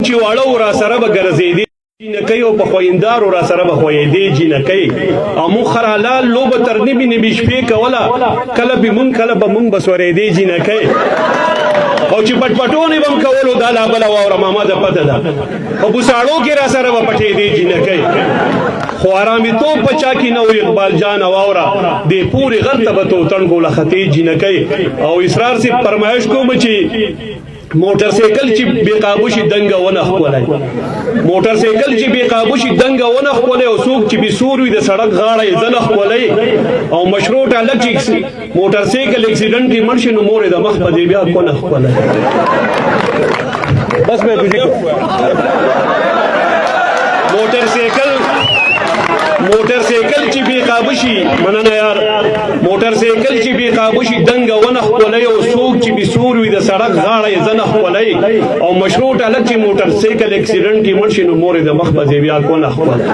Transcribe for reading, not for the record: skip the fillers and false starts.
چې واړه را سره به ګرځېدې جینکۍ او په خویندارو را سره به خویېدې جینکۍ او مونږ خرحلال لوبه تر نبي نبي شپې کوله کله به مونږ کله به مونږ به سورېدې جینکۍ او چې پټپټونې به م کولو دا لا بله واوره ماما د پته ده په بوساړو کې را سره به پټېدې جینکۍ خو آرامیتوب په چا کې نه و اقبال جان واوره دې پورې غر ته به توتن ګوله خطې جینکۍ او اسرار صاحب فرمایش کوم چې موټر سایکل چې بې قابو شي دنګه ونه ښکلی موټر سایکل چې بې قابو شي دنګه ونه ښکلی او څوک چې بې سور وي د سړک غاړه یې زنه ښکلی او مشروط هلک چې موټر سایکل اکسیډنټ کې مړ شي نو مور یې د مخ په دې بیا کونه ښکلی بس مې تجھے موټر سایکل چې بې قابو شي مننه یار موټر سایکل چې بې قابو شي دنګه ونه ښکلی او څوک چې بې سور وي د سړک غاړه یې زنه ښکلی او مشروط هلک چې موټر سایکل اکسیډنټ کې مړ شي نو مور یې د مخ په دې بیا کونه ښکلی